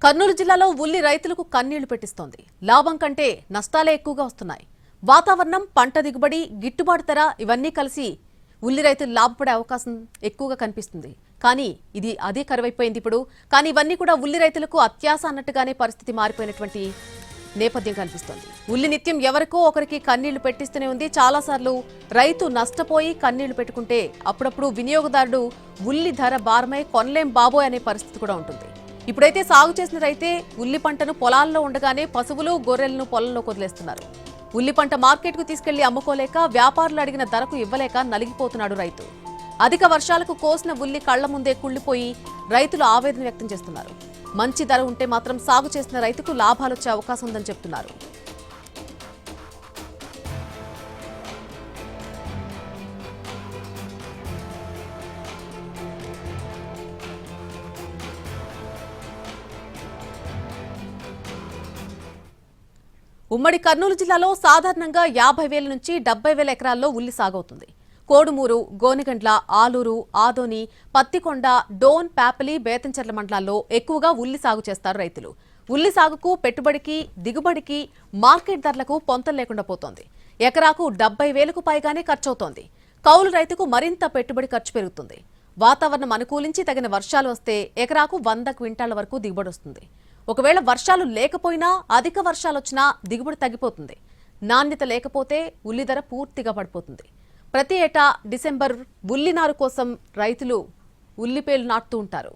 కర్నూలు జిల్లాలో ఉల్లి రైతులకు కన్నీళ్లు పెట్టిస్తోంది. లాభం కంటే నష్టాలే ఎక్కువగా వస్తున్నాయి. వాతావరణం, పంట దిగుబడి, గిట్టుబాటు ధర ఇవన్నీ కలిసి ఉల్లి రైతులు లాభపడే అవకాశం ఎక్కువగా కనిపిస్తుంది. కానీ ఇది అదే కరువైపోయింది ఇప్పుడు. కానీ ఇవన్నీ కూడా ఉల్లి రైతులకు అత్యాశ అన్నట్టుగానే పరిస్థితి మారిపోయినటువంటి నేపథ్యం కనిపిస్తోంది. ఉల్లి నిత్యం ఎవరికో ఒకరికి కన్నీళ్లు పెట్టిస్తూనే ఉంది. చాలాసార్లు రైతు నష్టపోయి కన్నీళ్లు పెట్టుకుంటే అప్పుడప్పుడు వినియోగదారుడు ఉల్లి ధర భారమై కొనలేం బాబోయ్ అనే పరిస్థితి కూడా ఉంటుంది. ఇప్పుడైతే సాగు చేసిన రైతే ఉల్లి పంటను పొలాల్లో ఉండగానే పశువులు, గొర్రెలను పొలంలోకి వదిలేస్తున్నారు. ఉల్లి పంట మార్కెట్కు తీసుకెళ్లి అమ్ముకోలేక, వ్యాపారులు అడిగిన ధరకు ఇవ్వలేక నలిగిపోతున్నాడు రైతు. అధిక వర్షాలకు కోసిన ఉల్లి కళ్ల ముందే కుళ్లిపోయి రైతులు ఆవేదన వ్యక్తం చేస్తున్నారు. మంచి ధర ఉంటే మాత్రం సాగు చేసిన రైతుకు లాభాలొచ్చే అవకాశం ఉందని చెప్తున్నారు. ఉమ్మడి కర్నూలు జిల్లాలో సాధారణంగా 50,000 నుంచి 70,000 ఎకరాల్లో ఉల్లి సాగవుతుంది. కోడుమూరు, గోనిగండ్ల, ఆలూరు, ఆదోని, పత్తికొండ, డోన్, పాపలి, బేతంచెర్ల మండలాల్లో ఎక్కువగా ఉల్లి సాగు చేస్తారు రైతులు. ఉల్లి సాగుకు, పెట్టుబడికి, దిగుబడికి, మార్కెట్ ధరలకు పొంతం లేకుండా పోతోంది. ఎకరాకు 70,000కు పైగానే ఖర్చవుతోంది. కౌలు రైతుకు మరింత పెట్టుబడి ఖర్చు పెరుగుతుంది. వాతావరణం అనుకూలించి తగిన వర్షాలు వస్తే ఎకరాకు 100 క్వింటాల వరకు దిగుబడి వస్తుంది. ఒకవేళ వర్షాలు లేకపోయినా, అధిక వర్షాలు వచ్చినా దిగుబడి తగ్గిపోతుంది. నాణ్యత లేకపోతే ఉల్లి ధర పూర్తిగా పడిపోతుంది. ప్రతి ఏటా డిసెంబర్ ఉల్లి నారు కోసం రైతులు ఉల్లిపేలు నాటుతూ ఉంటారు.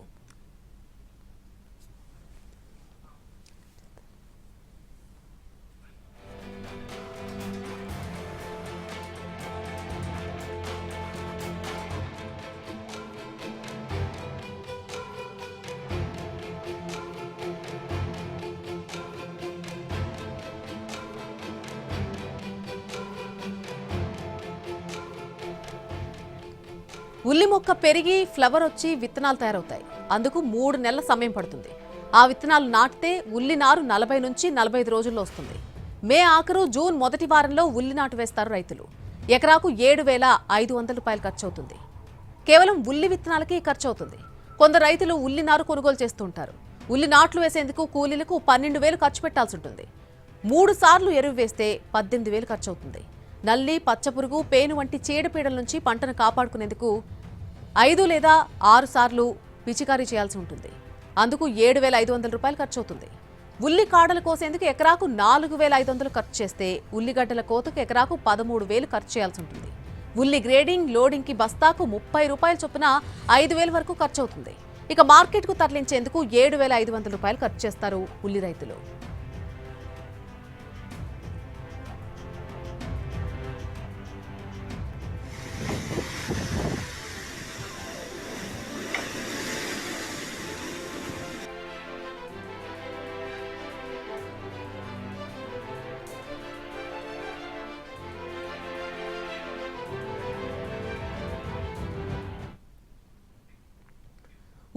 ఉల్లి మొక్క పెరిగి ఫ్లవర్ వచ్చి విత్తనాలు తయారవుతాయి. అందుకు 3 నెలల సమయం పడుతుంది. ఆ విత్తనాలు నాటితే ఉల్లి నారు 40 నుంచి 45 రోజుల్లో వస్తుంది. మే ఆఖరు, జూన్ మొదటి వారంలో ఉల్లి నాటు వేస్తారు రైతులు. ఎకరాకు 7,500 రూపాయలు ఖర్చు అవుతుంది. కేవలం ఉల్లి విత్తనాలకి ఖర్చు అవుతుంది. కొందరు రైతులు ఉల్లి నారు కొనుగోలు చేస్తూ ఉంటారు. ఉల్లి నాట్లు వేసేందుకు కూలీలకు 12,000 ఖర్చు పెట్టాల్సి ఉంటుంది. 3 సార్లు ఎరువు వేస్తే 18,000 ఖర్చు అవుతుంది. నల్లి, పచ్చపురుగు, పేను వంటి చీడపీడల నుంచి పంటను కాపాడుకునేందుకు 5 లేదా 6 సార్లు పిచికారీ చేయాల్సి ఉంటుంది. అందుకు 7,500 రూపాయలు ఖర్చు అవుతుంది. ఉల్లి కాడలు కోసేందుకు ఎకరాకు 4,500 ఖర్చు చేస్తే ఉల్లిగడ్డల కోతకు ఎకరాకు 13,000 ఖర్చు చేయాల్సి ఉంటుంది. ఉల్లి గ్రేడింగ్, లోడింగ్కి బస్తాకు 30 రూపాయల చొప్పున 5,000 వరకు ఖర్చు అవుతుంది. ఇక మార్కెట్కు తరలించేందుకు 7,500 రూపాయలు ఖర్చు చేస్తారు ఉల్లి రైతులు.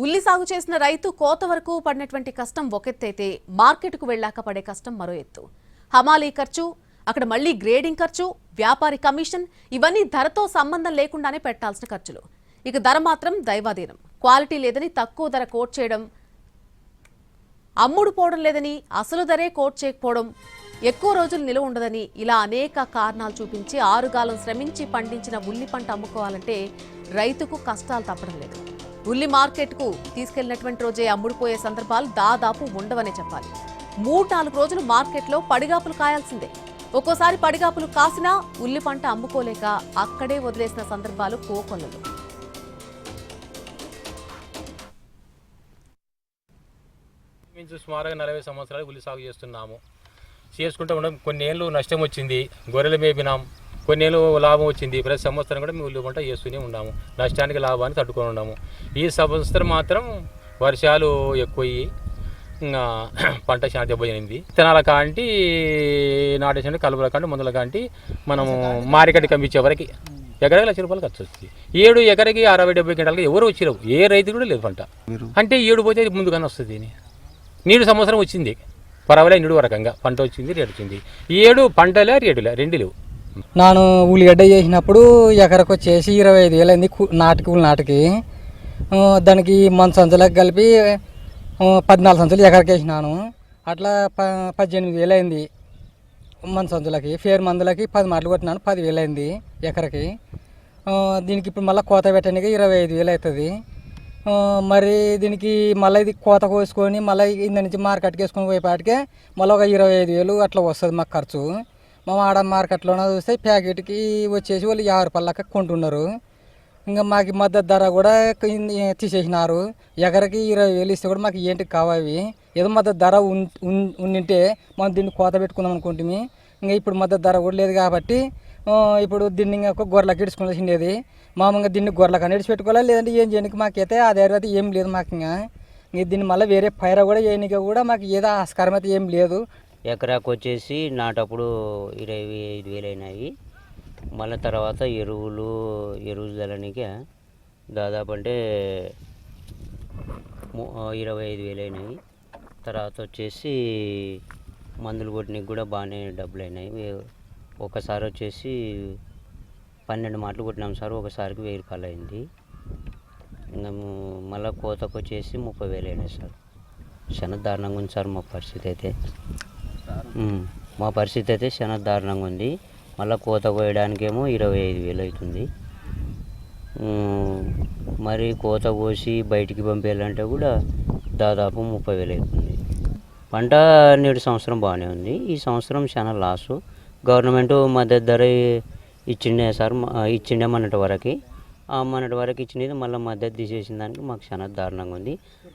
ఉల్లి సాగు చేసిన రైతు కోత వరకు పడినటువంటి కష్టం ఒక ఎత్తైతే, మార్కెట్కు వెళ్లాక పడే కష్టం మరో ఎత్తు. హమాలీ ఖర్చు, అక్కడ మళ్లీ గ్రేడింగ్ ఖర్చు, వ్యాపారి కమిషన్, ఇవన్నీ ధరతో సంబంధం లేకుండానే పెట్టాల్సిన ఖర్చులు. ఇక ధర మాత్రం దైవాధీనం. క్వాలిటీ లేదని తక్కువ ధర కోట్ చేయడం, అమ్ముడు పోవడం లేదని అసలు ధరే కోట్ చేయకపోవడం, ఎక్కువ రోజులు నిలువ ఉండదని, ఇలా అనేక కారణాలు చూపించి 6 గాలం శ్రమించి పండించిన ఉల్లి పంట అమ్ముకోవాలంటే రైతుకు కష్టాలు తప్పడం లేదు. ఉల్లి మార్కెట్కు తీసుకెళ్లినటువంటి రోజే అమ్ముడుపోయే సందర్భాలు దాదాపు ఉండవనే చెప్పాలి. 3-4 రోజులు మార్కెట్లో పడిగాపులు కాయాల్సిందే. ఒక్కోసారి పడిగాపులు కాసినా ఉల్లి పంట అమ్ముకోలేక అక్కడే వదిలేసిన సందర్భాలు కోకొల్లలు. సుమారుగా 40 సంవత్సరాలు ఉల్లి సాగు చేసుకుంటూ ఉండడం. కొన్ని ఏళ్ళు నష్టం వచ్చింది, గొర్రెలు మేపినాం. కొన్నేళ్ళు లాభం వచ్చింది. ప్రతి సంవత్సరం కూడా మేము ఉల్లి పంట చేస్తూనే ఉన్నాము. నష్టానికి లాభాన్ని తట్టుకొని ఉన్నాము. ఈ సంవత్సరం మాత్రం వర్షాలు ఎక్కువయ్యి పంట చాలా దెబ్బతినింది. విత్తనాల కాంటి, నాటేసిన కలుపుల కాంటి, మందుల కాంటి మనము మార్కెట్ కంపించే వరకు ఎకరాకి 1,00,000 రూపాయలు ఖర్చు వస్తుంది. 7 ఎకరకి 60-70 క్వింటాలకి ఎవరు వచ్చిరావు. ఏ రైతు కూడా లేదు పంట. అంటే 7 పోతే ముందుగానే వస్తుంది. నీడు సంవత్సరం వచ్చింది, పర్వాలేదు. నీడు రకంగా పంట వచ్చింది, రేటు వచ్చింది. 7 పంటలే, రేటులే, 2 లేవు. నేను ఉల్లిగడ్డ చేసినప్పుడు ఎకరకు వచ్చేసి 25,000 అయింది. నాటుకి దానికి మన సంచులకు కలిపి 14 సంచులు ఎకరికి వేసినాను. అట్లా 18,000 అయింది మన సంచులకి. ఫేర్ మందులకి 10 మాటలు కొట్టినాను, 10,000 అయింది ఎకరకి. దీనికి ఇప్పుడు మళ్ళీ కోత పెట్టడానికి 25,000 అవుతుంది. మరి దీనికి మళ్ళీ ఇది కోత కోసుకొని మళ్ళీ ఇంత నుంచి మార్కెట్కి వేసుకొని పోయేపాటికే మళ్ళీ ఒక 25,000 అట్లా వస్తుంది మాకు ఖర్చు. మా ఆడ మార్కెట్లోనే చూస్తే ప్యాకెట్కి వచ్చేసి వాళ్ళు 50 రూపాయల లెక్క కొంటున్నారు. ఇంకా మాకు మద్దతు ధర కూడా తీసేసినారు. ఎకరకి 20,000 ఇస్తే కూడా మాకు ఏంటి కావాలి. ఏదో మద్దతు ధర ఉండింటే మనం దీన్ని కోత పెట్టుకుందాం అనుకుంటుంది. ఇంకా ఇప్పుడు మద్దతు ధర కూడా లేదు కాబట్టి ఇప్పుడు దీన్ని ఇంకా గొర్రెలకు ఇడుచుకోవాల్సిండేది. మామూలుగా దీన్ని గొర్రెలకు అని ఇడిచిపెట్టుకోవాలి, లేదంటే ఏం చేయడానికి మాకైతే ఆధారం ఏం లేదు మాకు. ఇంకా దీన్ని మళ్ళీ వేరే పైర కూడా చేయడానికి కూడా మాకు ఏదో ఆస్కారం అయితే ఏం లేదు. ఎకరాకు వచ్చేసి నాటప్పుడు 25,000 అయినాయి. మళ్ళీ తర్వాత ఎరువులు చల్లడానికి దాదాపు అంటే 25,000 అయినాయి. తర్వాత వచ్చేసి మందులు కొట్టడానికి కూడా బాగానే డబ్బులు అయినాయి. ఒకసారి వచ్చేసి 12 మాటలు కొట్టినాం సార్, ఒకసారికి 1000 రూపాయలు అయింది. ఇంకా మళ్ళీ కోతకు వచ్చేసి 30,000 అయినాయి సార్. చాలా దారుణంగా ఉంది సార్ మా పరిస్థితి అయితే. చాలా దారుణంగా ఉంది. మళ్ళీ కోత కోయడానికేమో 25,000 అవుతుంది. మరి కోత కోసి బయటికి పంపేయాలంటే కూడా దాదాపు 30,000 అవుతుంది. పంట నేడు సంవత్సరం బాగానే ఉంది. ఈ సంవత్సరం చాలా లాసు. గవర్నమెంట్ మద్దతు ధర ఇచ్చిండే సార్, ఇచ్చిండే మొన్నటి వరకు ఇచ్చినది మళ్ళీ మద్దతు తీసేసిన దానికి మాకు చాలా దారుణంగా ఉంది.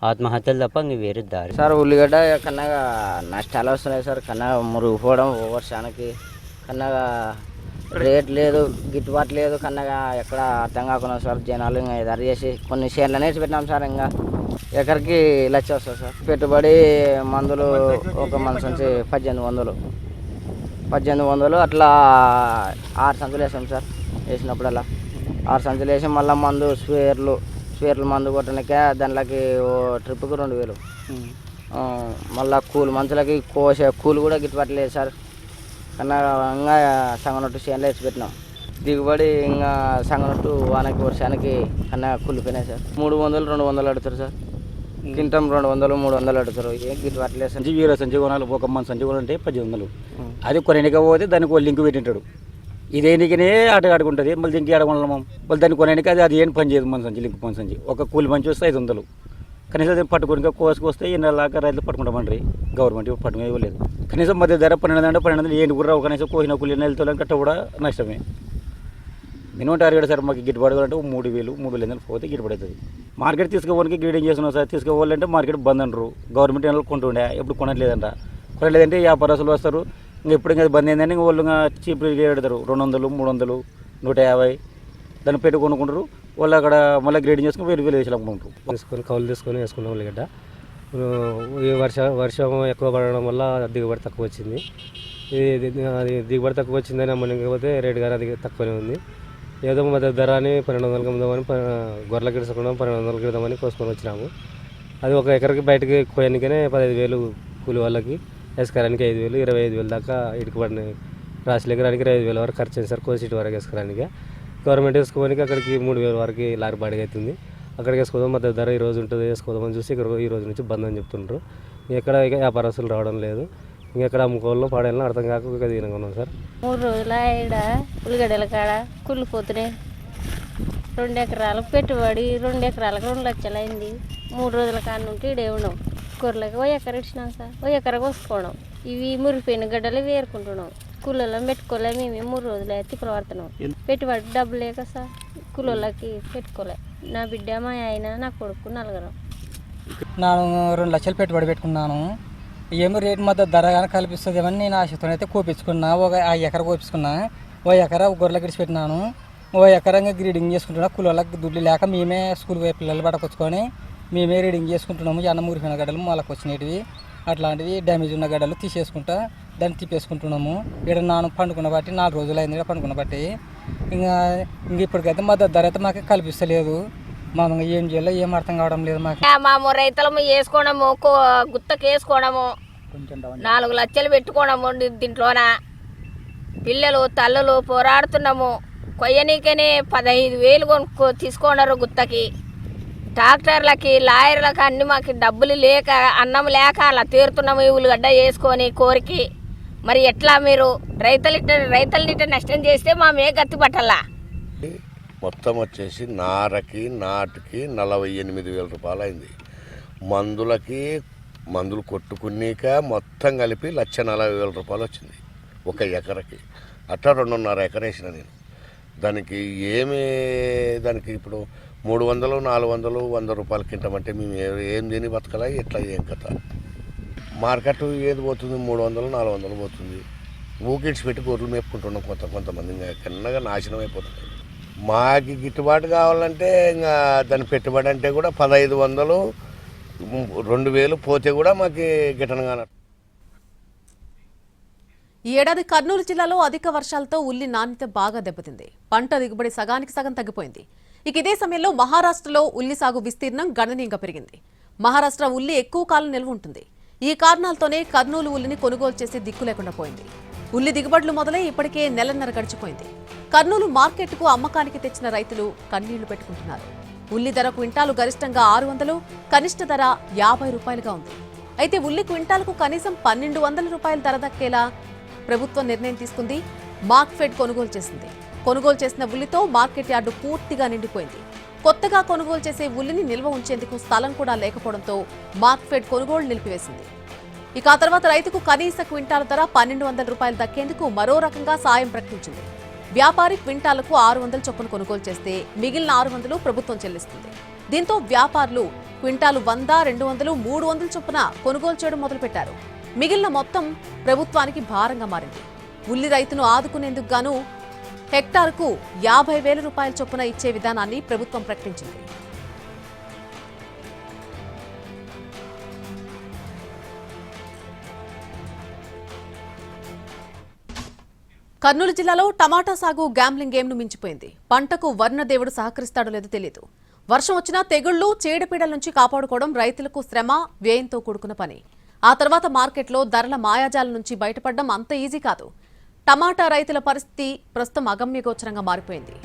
ఆత్మహత్యలు తప్ప ఇంక వేరే దారి. సార్ ఉల్లిగడ్డ కన్నా నష్టాలు వస్తున్నాయి సార్. కన్నా మురిగిపోవడం వర్షానికి, కన్నా రేట్ లేదు, గిట్టుబాటు లేదు. కన్నా ఎక్కడ అర్థం కాకుండా సార్ జనాలు ఇంకా ధర చేసి కొన్ని షేర్లు నేర్చి పెట్టినాం సార్. ఇంకా ఎకరికి 1,00,000 వస్తుంది సార్. పెట్టుబడి మందులు ఒక మనసు నుంచి 1,800 అట్లా 6 సంచులు వేసాం సార్. వేసినప్పుడల్లా 6 సంచులు వేసి మళ్ళీ మందు స్వేర్లు మందు కొట్టడానికే దాంట్లోకి ట్రిప్కి 2,000. మళ్ళీ మంచులకి కూలి కూడా గిట్టుబాటు లేదు సార్. కన్నా ఇంకా సంగనొట్టు చేనులో వేసి పెట్టినాం. దిగుబడి ఇంకా సంగనొట్టు వానకి వర్షానికి కన్నా కూలిపోయినాయి సార్. 300-200 అడుగుతారు సార్. కింటం 200-300 అడుగుతారు. ఏం గిట్టుబాటు లేదు సార్. వీర సంచి కొనాలి, ఒక మన సంచి కొనాలంటే 1800. అది కొనడానికి పోతే దానికి ఒక లింక్ పెట్టింటాడు. ఇదేనికనే ఆడుకుంటుంది. మళ్ళీ దీనికి ఆడకొనలేము. మళ్ళీ దాన్ని కొనడానికి అది ఏం పని చేయదు. మన సంచి లింక్ మన సంచి ఒక కూలి మంచి వస్తే 500. కనీసం అది పట్టుకొని కోసుకొస్తే 2,00,000 రైతులు పట్టుకుంటామంటారు. గవర్నమెంట్ పట్టుకునే ఇవ్వలేదు. కనీసం మధ్య ధర 1200 ఏంటి కూడా రావు. కనీసం కోసిన కూలి నెలతో కట్ట కూడా నష్టమే. మినిమం టార్గెట్ సార్ మాకు గిట్టుబాటు కావాలంటే 3,000-3,500 పోతే గిట్టుబాటు అవుతుంది. మార్కెట్ తీసుకోవడానికి గ్రీడింగ్ చేస్తున్నాం సార్. తీసుకోవాలంటే మార్కెట్ బంద్ అంటారు. గవర్నమెంట్ నెలలు కొంటుండే, ఎప్పుడు కొనలేదంటే వ్యాపారస్తులు వస్తారు. ఇంకా ఎప్పుడు ఇంకా బంద్ అయిందని వాళ్ళు చీప్ పెడతారు. 200-300, 150 దాన్ని పెట్టి కొనుక్కుంటారు. వాళ్ళు అక్కడ మళ్ళీ గ్రేడింగ్ చేసుకుని 1,000 వేసి అమ్ముకుంటారు. కౌలు తీసుకొని వేసుకున్నాం ఉల్లిగడ్డ. ఈ వర్షం ఎక్కువ పడడం వల్ల దిగుబడి తక్కువ వచ్చింది. అది దిగుబడి తక్కువ వచ్చిందని అమ్మకపోతే రేటు కానీ అది తక్కువనే ఉంది. ఏదో మద్దతు ధర అని 1,200 అమ్ముదామని గొర్రెలకు ఇడుచుకున్నాం. 1,200 ఇద్దామని కోసుకొని వచ్చినాము. అది ఒక ఎకరికి బయటకి కోయడానికనే 15,000 కూలి వాళ్ళకి, వేసుకోవడానికి 5,000, 25,000 దాకా ఇటుకు పడినాయి. రాశి ఎకరానికి 25,000 వరకు ఖర్చు అయింది సార్. కోసి వరకు వేసుకోవడానికి. గవర్నమెంట్ వేసుకోవడానికి అక్కడికి 3,000 వరకు లారీ బాడిగ అవుతుంది. అక్కడికి వేసుకోదాం, మద్దతు ధర ఈ రోజు ఉంటుంది వేసుకోదామని చూసి ఇక్కడ ఈ రోజు నుంచి బంద్ అని చెప్తుండ్రు. ఎక్కడ ఇక వ్యాపారస్తులు రావడం లేదు. ఇంకెక్కడ అమ్ముకోవాలో పాడేయాలో అర్థం కాక ఇక దీనంగా ఉన్నాం సార్. 3 రోజుల ఈడ ఉల్లిగడ్డల కాడ కుళ్ళిపోతున్నాయి. 2 ఎకరాలకు పెట్టుబడి 2 ఎకరాలకు 2,00,000 అయింది. 3 రోజుల కాడ నుండి ఈడే ఉన్నాం. గొర్రెలకు 1 ఎకర ఇచ్చినాం సార్. 1 ఎకర కోసుకోవడం. ఇవి మురిగిపోయిన గడ్డలు వేరుకుంటున్నాం. కూలలో పెట్టుకోలే. మేము 3 రోజులు తిప్పలు పడుతున్నాం. పెట్టుబడి డబ్బు లేక సార్ కూలోళ్ళకి పెట్టుకోలే. నా బిడ్డ, మా ఆయన, నా కొడుకు 4. నేను 2 లక్షలు పెట్టుబడి పెట్టుకున్నాను. ఏమో రేటు మద్దతు ధర కానీ కల్పిస్తుందేమని నేను ఆశతో అయితే కోపించుకున్నా. ఒక 5 ఎకర కోపించుకున్నా. 1 ఎకర గొర్రెలకు ఇడిచి పెట్టినాను. 1 ఎకరంగా గ్రీడింగ్ చేసుకుంటున్నా. కూలోళ్ళకి దుడ్లు లేక మేమే స్కూల్ పోయి పిల్లలు పట్టుకొచ్చుకొని మేమే రీడింగ్ చేసుకుంటున్నాము. అన్న మురిగిన గడ్డలు మొలకు వచ్చినవి అట్లాంటివి డ్యామేజ్ ఉన్న గడ్డలు తీసేసుకుంటా దాన్ని తిప్పేసుకుంటున్నాము. ఇక్కడ నాను పండుకున్న బట్టి 4 రోజులు అయింది పండుకున్న బట్టి. ఇంకా ఇప్పటికైతే మద్దతు ధర అయితే మాకు కల్పిస్తలేదు. మనం ఏం చేయాలో ఏం అర్థం కావడం లేదు మాకు. మా రైతులము వేసుకోవడము, గుత్తకు వేసుకోవడము, 4 లక్షలు పెట్టుకోవడము. దీంట్లోన పిల్లలు తల్లులు పోరాడుతున్నాము. కొయ్యనీకనే 15,000 తీసుకోన్నారు గుత్తకి. డాక్టర్లకి లాయర్లకి అన్ని మాకు డబ్బులు లేక అన్నం లేక అలా తీరుతున్నాము ఈ ఉల్లిగడ్డ వేసుకొని కోరికి. మరి ఎట్లా మీరు రైతులనిట నష్టం చేస్తే మా మే గత్తి పట్టాలా? మొత్తం వచ్చేసి నారకి నాటుకి 48,000 రూపాయలు అయింది. మందులు కొట్టుకున్నాక మొత్తం కలిపి 1,40,000 రూపాయలు వచ్చింది ఒక ఎకరకి. అట్లా 2.5 ఎకర వేసిన నేను. దానికి ఇప్పుడు 300, 400, 100 రూపాయలు కింటమంటే మేము ఏం తిని బతకలా, ఎట్లా ఏం కథ? మార్కెట్ ఏది పోతుంది? 300, 400 పోతుంది. ఊకిడ్స్ పెట్టి గొర్రెలు మేపుకుంటున్నాం కొంతమంది. ఇంకా కన్నగా నాశనం అయిపోతుంది. మాకు గిట్టుబాటు కావాలంటే ఇంకా దాని పెట్టుబడి అంటే కూడా 1,500, 2,000 పోతే కూడా మాకు గిట్టనగా. ఈ ఏడాది కర్నూలు జిల్లాలో అధిక వర్షాలతో ఉల్లి నాణ్యత బాగా దెబ్బతింది. పంట దిగుబడి సగానికి సగం తగ్గిపోయింది. ఇక ఇదే సమయంలో మహారాష్ట్రలో ఉల్లి సాగు విస్తీర్ణం గణనీయంగా పెరిగింది. మహారాష్ట్ర ఉల్లి ఎక్కువ కాలం నిల్వ ఉంటుంది. ఈ కారణాలతోనే కర్నూలు ఉల్లిని కొనుగోలు చేసే దిక్కు లేకుండా పోయింది. ఉల్లి దిగుబడులు మొదలై ఇప్పటికే నెలన్నర గడిచిపోయింది. కర్నూలు మార్కెట్కు అమ్మకానికి తెచ్చిన రైతులు కన్నీళ్లు పెట్టుకుంటున్నారు. ఉల్లి ధర క్వింటాలు గరిష్టంగా 600, కనిష్ట ధర 50 రూపాయలుగా ఉంది. అయితే ఉల్లి క్వింటాలకు కనీసం 1,200 రూపాయల ధర దక్కేలా ప్రభుత్వం నిర్ణయం తీసుకుంది. మార్క్ఫెడ్ కొనుగోలు చేసింది. కొనుగోలు చేసిన ఉల్లితో మార్కెట్ యార్డు పూర్తిగా నిండిపోయింది. కొత్తగా కొనుగోలు చేసే ఉల్లిని నిల్వ ఉంచేందుకు స్థలం కూడా లేకపోవడంతో మార్క్ఫెడ్ కొనుగోలు నిలిపివేసింది. ఇక ఆ తర్వాత రైతుకు కనీస క్వింటాల ధర 1,200 రూపాయలు దక్కేందుకు మరో రకంగా సాయం ప్రకటించింది. వ్యాపారి క్వింటాలకు 600 చొప్పున కొనుగోలు చేస్తే మిగిలిన 600 ప్రభుత్వం చెల్లిస్తుంది. దీంతో వ్యాపారులు క్వింటాలు 100, 200, 300 చొప్పున కొనుగోలు చేయడం మొదలుపెట్టారు. మిగిలిన మొత్తం ప్రభుత్వానికి భారంగా మారింది. ఉల్లి రైతును ఆదుకునేందుకు గాను హెక్టార్కు 50,000 రూపాయల చొప్పున ఇచ్చే విధానాన్ని ప్రభుత్వం ప్రకటించింది. కర్నూలు జిల్లాలో టమాటా సాగు గ్యాంబ్లింగ్ గేమ్ను మించిపోయింది. పంటకు వర్ణదేవుడు సహకరిస్తాడో లేదో తెలియదు. వర్షం వచ్చినా తెగుళ్లు, చీడపీడల నుంచి కాపాడుకోవడం రైతులకు శ్రమ, వ్యయంతో కూడుకున్న పని. ఆ తర్వాత మార్కెట్లో ధరల మాయాజాల నుంచి బయటపడడం అంత ఈజీ కాదు. టమాటా రైతుల పరిస్థితి ప్రస్తుతం అగమ్యగోచరంగా మారిపోయింది.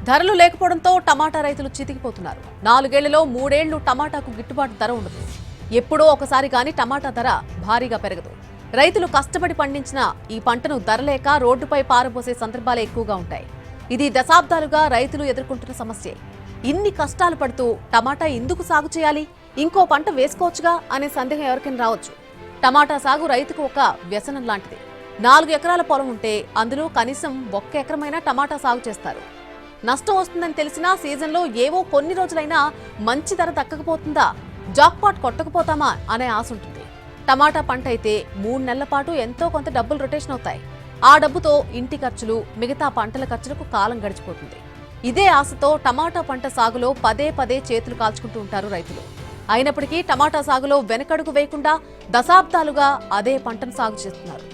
ధరలు లేకపోవడంతో టమాటా రైతులు చితికిపోతున్నారు. 4 ఏళ్లలో 3 ఏళ్లు టమాటాకు గిట్టుబాటు ధర ఉండదు. ఎప్పుడో ఒకసారి గాని టమాటా ధర భారీగా పెరగదు. రైతులు కష్టపడి పండించిన ఈ పంటను ధర లేక రోడ్డుపై పారబోసే సందర్భాలే ఎక్కువగా ఉంటాయి. ఇది దశాబ్దాలుగా రైతులు ఎదుర్కొంటున్న సమస్యే. ఇన్ని కష్టాలు పడుతూ టమాటా ఎందుకు సాగు చేయాలి? ఇంకో పంట వేసుకోవచ్చుగా అనే సందేహం ఎవరికైనా రావచ్చు. టమాటా సాగు రైతుకు ఒక వ్యసనం లాంటిది. 4 ఎకరాల పొలం ఉంటే అందులో కనీసం 1 ఎకరమైనా టమాటా సాగు చేస్తారు. నష్టం వస్తుందని తెలిసినా సీజన్లో ఏవో కొన్ని రోజులైనా మంచి ధర దక్కకపోతుందా, జాక్పాట్ కొట్టకపోతామా అనే ఆశ ఉంటుంది. టమాటా పంట అయితే 3 నెలల పాటు ఎంతో కొంత డబ్బులు రొటేషన్ అవుతాయి. ఆ డబ్బుతో ఇంటి ఖర్చులు, మిగతా పంటల ఖర్చులకు కాలం గడిచిపోతుంది. ఇదే ఆశతో టమాటా పంట సాగులో పదే చేతులు కాల్చుకుంటూ ఉంటారు రైతులు. అయినప్పటికీ టమాటా సాగులో వెనకడుగు వేయకుండా దశాబ్దాలుగా అదే పంటను సాగు చేస్తున్నారు.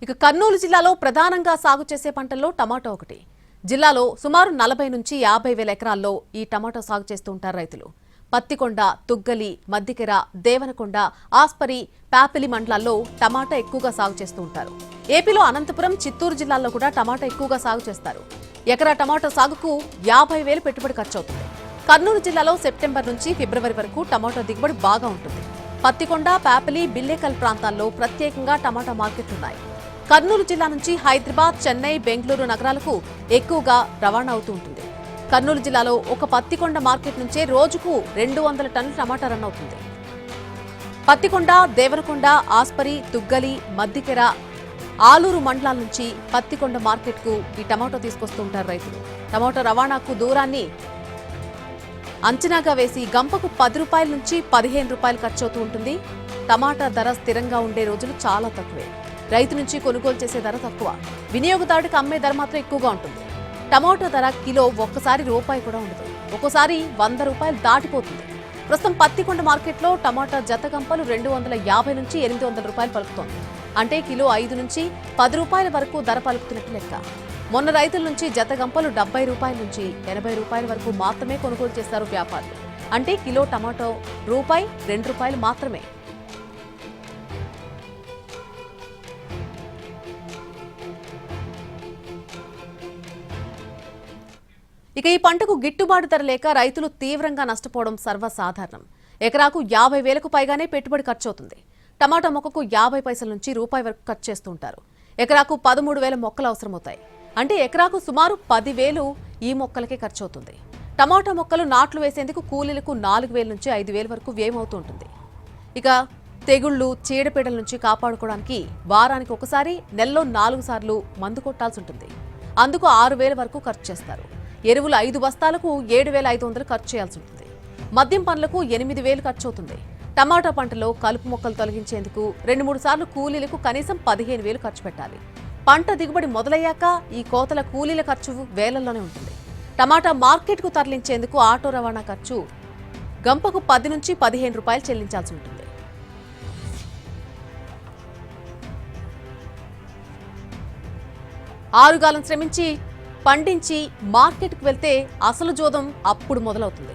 ఇక కర్నూలు జిల్లాలో ప్రధానంగా సాగు చేసే పంటల్లో టమాటా ఒకటి. జిల్లాలో సుమారు 40 నుంచి 50,000 ఎకరాల్లో ఈ టమాటా సాగు చేస్తూ ఉంటారు రైతులు. పత్తికొండ, తుగ్గలి, మద్దికెర, దేవనకొండ, ఆస్పరి, పాపిలి మండలాల్లో టమాటా ఎక్కువగా సాగు చేస్తూ ఉంటారు. ఏపీలో అనంతపురం, చిత్తూరు జిల్లాల్లో కూడా టమాటా ఎక్కువగా సాగు చేస్తారు. ఎకరా టమాటా సాగుకు 50,000 పెట్టుబడి ఖర్చు అవుతుంది. కర్నూలు జిల్లాలో సెప్టెంబర్ నుంచి ఫిబ్రవరి వరకు టమాటా దిగుబడి బాగా ఉంటుంది. పత్తికొండ, పాపిలి, బిల్లేకల్ ప్రాంతాల్లో ప్రత్యేకంగా టమాటా మార్కెట్లున్నాయి. కర్నూలు జిల్లా నుంచి హైదరాబాద్, చెన్నై, బెంగళూరు నగరాలకు ఎక్కువగా రవాణా అవుతూ ఉంటుంది. కర్నూలు జిల్లాలో ఒక పత్తికొండ మార్కెట్ నుంచే రోజుకు 200 టన్నుల టమాటా రన్ అవుతుంది. పత్తికొండ, దేవరకొండ, ఆస్పరి, తుగ్గలి, మద్దికెర, ఆలూరు మండలాల నుంచి పత్తికొండ మార్కెట్కు ఈ టమాటో తీసుకొస్తూ ఉంటారు రైతులు. టమాటో రవాణాకు దూరాన్ని అంచనాగా వేసి గంపకు 10 రూపాయల నుంచి 15 రూపాయలు ఖర్చు అవుతూ ఉంటుంది. టమాటా ధర స్థిరంగా ఉండే రోజులు చాలా తక్కువే. రైతు నుంచి కొనుగోలు చేసే ధర తక్కువ, వినియోగదారుడికి అమ్మే ధర మాత్రం ఎక్కువగా ఉంటుంది. టమాటో ధర కిలో ఒక్కసారి రూపాయి కూడా ఉండదు, ఒక్కోసారి 100 రూపాయలు దాటిపోతుంది. ప్రస్తుతం పత్తికొండ మార్కెట్లో టమాటా జత గంపలు 250 నుంచి 800 రూపాయలు పలుకుతోంది. అంటే కిలో 5 నుంచి 10 రూపాయల వరకు ధర పలుకుతున్నట్టు లెక్క. మొన్న రైతుల నుంచి జత గంపలు 70 రూపాయల నుంచి 80 రూపాయల వరకు మాత్రమే కొనుగోలు చేస్తారు వ్యాపారులు. అంటే కిలో టమాటో రూపాయి, 2 రూపాయలు మాత్రమే. ఇక ఈ పంటకు గిట్టుబాటు ధర లేక రైతులు తీవ్రంగా నష్టపోవడం సర్వసాధారణం. ఎకరాకు 50,000కు పైగానే పెట్టుబడి ఖర్చు అవుతుంది. టమాటా మొక్కకు 50 పైసల నుంచి రూపాయి వరకు ఖర్చు చేస్తూ ఉంటారు. ఎకరాకు 13,000 మొక్కలు అవసరమవుతాయి. అంటే ఎకరాకు సుమారు 10,000 ఈ మొక్కలకే ఖర్చు అవుతుంది. టమాటా మొక్కలు నాట్లు వేసేందుకు కూలీలకు 4,000 నుంచి 5,000 వరకు వ్యయం అవుతూ ఉంటుంది. ఇక తెగుళ్లు, చీడపీడల నుంచి కాపాడుకోవడానికి వారానికి ఒకసారి, నెలలో 4 సార్లు మందు కొట్టాల్సి ఉంటుంది. అందుకు 6,000 వరకు ఖర్చు చేస్తారు. ఎరువులు 5 బస్తాలకు 7,500 ఖర్చు చేయాల్సి ఉంటుంది. మద్యం పనులకు 8,000 ఖర్చు అవుతుంది. టమాటా పంటలో కలుపు మొక్కలు తొలగించేందుకు 2-3 సార్లు కూలీలకు కనీసం 15,000 ఖర్చు పెట్టాలి. పంట దిగుబడి మొదలయ్యాక ఈ కోతల కూలీల ఖర్చు వేలల్లోనే ఉంటుంది. టమాటా మార్కెట్కు తరలించేందుకు ఆటో రవాణా ఖర్చు గంపకు 10 నుంచి 15 రూపాయలు చెల్లించాల్సి ఉంటుంది. ఆరుగాలం శ్రమించి పండించి మార్కెట్కు వెళ్తే అసలు జోదం అప్పుడు మొదలవుతుంది.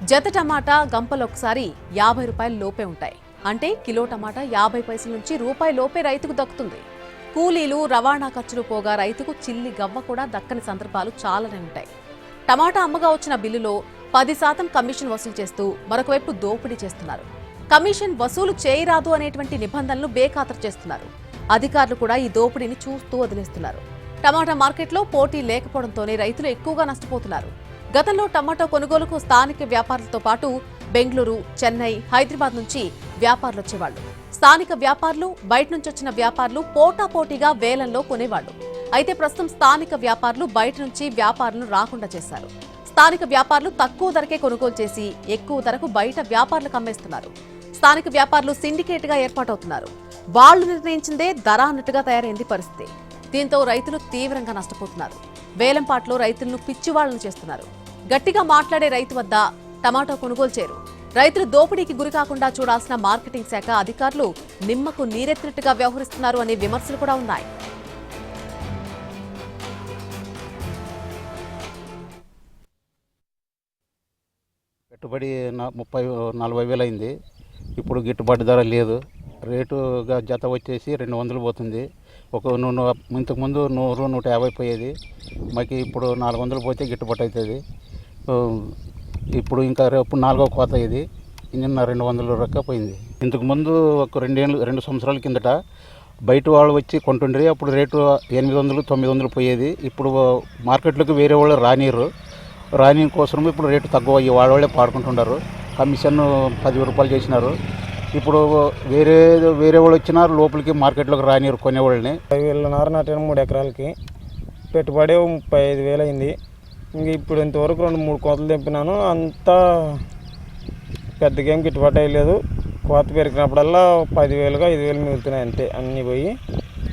జత టమాటా గంపలు ఒకసారి 50 రూపాయల లోపే ఉంటాయి. అంటే కిలో టమాటా 50 పైసల నుంచి రూపాయి లోపే రైతుకు దక్కుతుంది. కూలీలు, రవాణా ఖర్చులు పోగా రైతుకు చిల్లి గవ్వ కూడా దక్కని సందర్భాలు చాలానే ఉంటాయి. టమాటా అమ్మగా వచ్చిన బిల్లులో 10% కమిషన్ వసూలు చేస్తూ మరొకవైపు దోపిడీ చేస్తున్నారు. కమిషన్ వసూలు చేయరాదు అనేటువంటి నిబంధనలు బేఖాతరు చేస్తున్నారు. అధికారులు కూడా ఈ దోపిడీని చూస్తూ వదిలేస్తున్నారు. టమాటా మార్కెట్లో పోటీ లేకపోవడంతోనే రైతులు ఎక్కువగా నష్టపోతున్నారు. గతంలో టమాటా కొనుగోలుకు స్థానిక వ్యాపారులతో పాటు బెంగళూరు, చెన్నై, హైదరాబాద్ నుంచి వ్యాపారులు వచ్చేవాళ్లు. స్థానిక వ్యాపారులు, బయట నుంచి వచ్చిన వ్యాపారులు పోటాపోటీగా వేలంలో కొనేవాళ్లు. అయితే ప్రస్తుతం స్థానిక వ్యాపారులు బయట నుంచి వ్యాపారులను రాకుండా చేశారు. స్థానిక వ్యాపారులు తక్కువ ధరకే కొనుగోలు చేసి ఎక్కువ ధరకు బయట వ్యాపారులకు అమ్మేస్తున్నారు. స్థానిక వ్యాపారులు సిండికేట్ గా ఏర్పాటవుతున్నారు. వాళ్లు నిర్ణయించిందే ధర అన్నట్టుగా తయారైంది పరిస్థితి. దీంతో రైతులు తీవ్రంగా నష్టపోతున్నారు. వేలంపాట్లో రైతులను పిచ్చివాళ్లను చేస్తున్నారు. గట్టిగా మాట్లాడే రైతు వద్ద టమాటా కొనుగోలు చేయరు. రైతులు దోపిడీకి గురికాకుండా చూడాల్సిన మార్కెటింగ్ శాఖ అధికారులు నిమ్మకు నీరెత్తినట్టుగా వ్యవహరిస్తున్నారు అనే విమర్శలు కూడా ఉన్నాయి. పెట్టుబడి 40 వేలు అయింది. ఇప్పుడు గిట్టుబాటు ధర లేదు. రేటుగా జత వచ్చేసి 200 పోతుంది. ఇంతకుముందు 100-150 పోయేది. మాకు ఇప్పుడు 400 పోతే గిట్టుబాటు అవుతుంది. ఇప్పుడు ఇంకా రేపు 4వ కోత ఇది. నిన్న 200 రక్క పోయింది. ఇంతకుముందు ఒక 2 సంవత్సరాల కిందట బయట వాళ్ళు వచ్చి కొంటుండ్రి. అప్పుడు రేటు 800-900 పోయేది. ఇప్పుడు మార్కెట్లోకి వేరే వాళ్ళు రాని కోసం ఇప్పుడు రేటు తక్కువ అయ్యి వాళ్ళే పాడుకుంటున్నారు. కమిషన్ 10 రూపాయలు చేసినారు. ఇప్పుడు వేరే వాళ్ళు వచ్చినారు లోపలికి మార్కెట్లోకి రానిరు కొనేవాళ్ళని. 5,000 నాటాను 3 ఎకరాలకి. పెట్టుబడి 35,000 అయింది. ఇంక ఇప్పుడు ఇంతవరకు 2-3 కోతలు తెంపినాను. అంతా పెద్దగా ఏం గిట్టుబాటు అయ్యలేదు. కోత పెరిగినప్పుడల్లా 10,000గా 5,000 మిగులుతున్నాయి అంతే. అన్నీ పోయి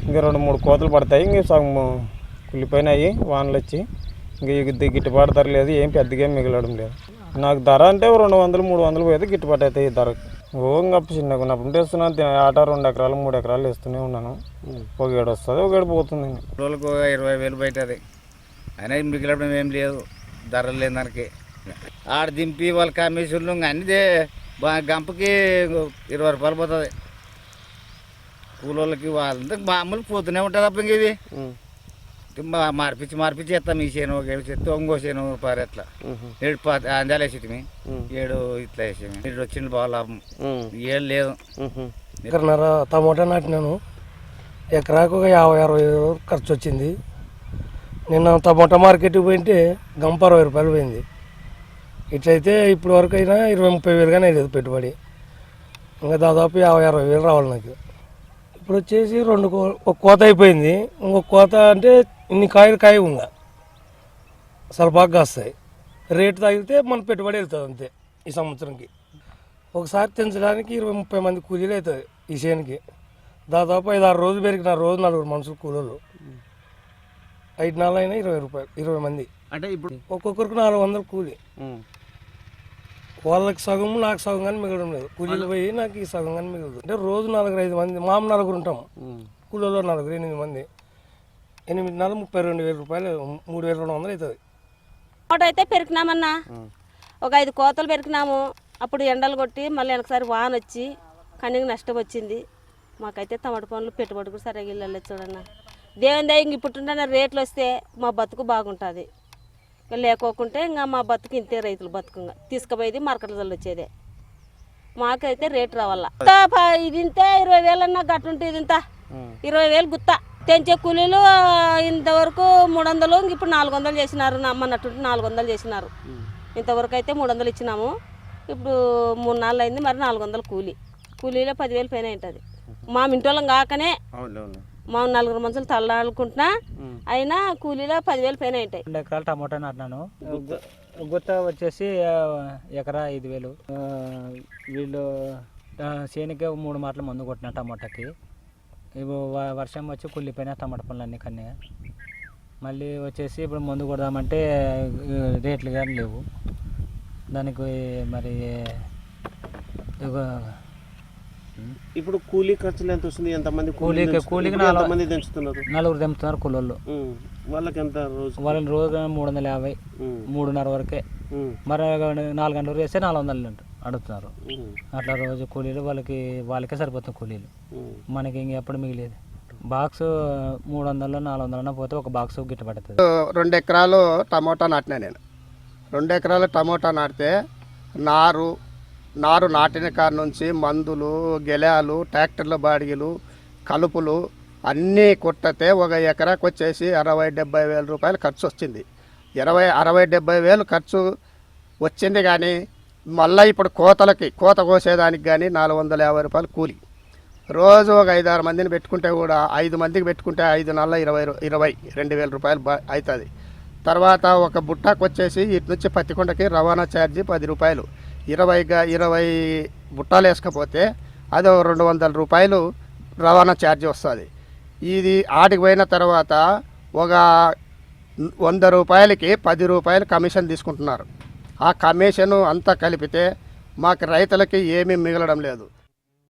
ఇంకా 2-3 కోతలు పడతాయి. ఇంక సగం కుళ్ళిపోయినాయి వానలు వచ్చి. ఇంక గిట్టుబాటు ధర లేదు. ఏం పెద్దగా ఏం మిగలడం లేదు. నాకు ధర అంటే 200-300 పోతే గిట్టుబాటు అవుతాయి ఈ ధరకు. ఇంకా చిన్నగా ఉన్నప్పుడు వేస్తున్నాను. ఆట 2 ఎకరాలు 3 ఎకరాలు వేస్తూనే ఉన్నాను. ఒక ఏడు వస్తుంది, ఒక ఏడు పోతుంది. రోజులకు 20,000 బయటది. అయినా మిగిలడం ఏం లేదు. ధరలు లేని దానికి ఆడ దింపి వాళ్ళ కమిషన్లు అన్నీ గంపకి 20 రూపాయలు పోతుంది. కూలోళ్ళకి వాళ్ళంతా మామూలు పోతూనే ఉంటుంది. అప్పుడు ఇది మార్పించి చేస్తాం. ఈ చేను ఒక 7 చేస్తే ఇంకో చేను పారు ఎట్లా 7 అంజాలు వేసేటిమి. 7 ఇట్లా వేసేమి. 7 వచ్చింది బాగా లాభం. 7 లేదు. ఎకరన్నర టమోటా నాటినాను. ఎకరాకు 50-60 ఖర్చు వచ్చింది. నిన్న టమోటా మార్కెట్కి పోయింటే గంప 60 రూపాయలు పోయింది. ఇట్లయితే ఇప్పుడు వరకు అయినా 20-30 వేలు కానీ లేదు పెట్టుబడి. ఇంకా దాదాపు 50-60 వేలు రావాలి నాకు. ఇప్పుడు వచ్చేసి ఒక కోత అయిపోయింది. ఇంకొక కోత అంటే ఇన్ని కాయ ఉందా సరిపాగా కాస్తాయి. రేటు తగిలితే మన పెట్టుబడి వెళ్తుంది అంతే. ఈ సంవత్సరంకి ఒకసారి తెంచడానికి 20-30 మంది కూలీలు అవుతుంది. ఈ చేనుకి దాదాపు 5-6 రోజులు పెరిగిన రోజు 4 మనుషులు కూలీలు. 5 నెలలు అయినా 20 రూపాయలు 20 మంది. అంటే ఇప్పుడు ఒక్కొక్కరికి 400 కూలీ. వాళ్ళకి సగం నాకు సగం కానీ మిగలడం లేదు. కూలీలు పోయి నాకు ఈ సగం కానీ మిగలదు. అంటే రోజు 4-5 మంది. మామూలు 4 ఉంటాం. కూలీలో 8 మంది. 8 నెలలు 32,000 రూపాయలు 3,200 అవుతుంది. టమాటో అయితే పెరికినామన్నా ఒక 5 కోతలు పెరికినాము. అప్పుడు ఎండలు కొట్టి మళ్ళీ ఒకసారి వాన వచ్చి కనీకి నష్టం వచ్చింది. మాకైతే టమాటో పనులు పెట్టుబడి కూడా సరిగా వెళ్ళలేదు చూడన్నా. దేవుని దయ ఇంక ఇప్పుడు రేట్లు వస్తే మా బతుకు బాగుంటుంది. ఇంకా లేకోకుంటే ఇంకా మా బతుకు ఇంతే, రైతులు బతుకు ఇంకా తీసుకుపోయేది మార్కెట్లో వచ్చేదే. మాకైతే రేటు రావాలా. ఇది ఇంతే 20,000 అన్నా గట్టుంటే ఇది ఇంత 20,000 గుత్త. తెంచే కూలీలు ఇంతవరకు 300, ఇప్పుడు 400 చేసినారు. నమ్మన్నట్టుంటే 400 చేసినారు. ఇంతవరకు అయితే 300 ఇచ్చినాము. ఇప్పుడు 3 నాళ్ళు అయింది, మరి 400 కూలీలో 10,000 పైన ఉంటుంది. మా ఇంటోళ్ళం కాకనే మా 4 మనుషులు తల్లాడుకుంటున్నా అయినా కూలీలో 10,000 పైన ఉంటాయి. 2 ఎకరాలు టమోటా నాటినాను. గుత్త వచ్చేసి ఎకరా 5,000. వీళ్ళు చేనుకే 3 మాటలు మందు కొట్టిన టమాటాకి. ఇప్పుడు వర్షం వచ్చి కుళ్ళిపోయినా టమాటా పనులు అన్నీ కన్నా. మళ్ళీ వచ్చేసి ఇప్పుడు మందు కొడదామంటే రేట్లు కానీ లేవు దానికి. మరి ఇప్పుడు కూలీ ఖర్చులు ఎంత వస్తుంది? ఎంతమంది కూలీకి ఎంతమంది దించుతున్నారు? 4 దింపుతున్నారు కూలోళ్ళు. వాళ్ళకి ఎంత రోజు? వాళ్ళని రోజు 350, 3:30 వరకే. మరి 4 గంటల వరకు వేస్తే 400 అడుగుతున్నారు. అట్లా రోజు కూలీలు వాళ్ళకే సరిపోతుంది కూలీలు. మనకి ఇంకెప్పుడు మిగిలేదు. బాక్స్ 300, 400 పోతే ఒక బాక్స్ గిట్టుబడుతుంది. 2 ఎకరాలు టమోటా నాటినా నేను. 2 ఎకరాలు టమోటా నాటితే నారు నాటిన కాడ నుంచి మందులు, గెలాలు, ట్రాక్టర్ల బాడిగలు, కలుపులు అన్నీ కొట్టితే ఒక ఎకరాకు వచ్చేసి 60-70 వేల రూపాయలు ఖర్చు వచ్చింది. 60-70 వేలు ఖర్చు వచ్చింది. కానీ మళ్ళీ ఇప్పుడు కోత కోసేదానికి కానీ 450 రూపాయలు కూలి. రోజు ఒక 5-6 మందిని పెట్టుకుంటే కూడా 5 మందికి పెట్టుకుంటే 5 నెలల 22,000 రూపాయలు అవుతుంది. తర్వాత ఒక బుట్టకు వచ్చేసి ఇటు నుంచి పత్తికొండకి రవాణా ఛార్జీ 10 రూపాయలు. 20 బుట్టాలు వేసుకపోతే అది 200 రూపాయలు రవాణా ఛార్జీ వస్తుంది. ఇది ఆటికి పోయిన తర్వాత ఒక 100 రూపాయలకి 10 రూపాయలు కమిషన్ తీసుకుంటున్నారు. ఆ కమిషను అంతా కలిపితే మాకు రైతులకి ఏమీ మిగలడం లేదు.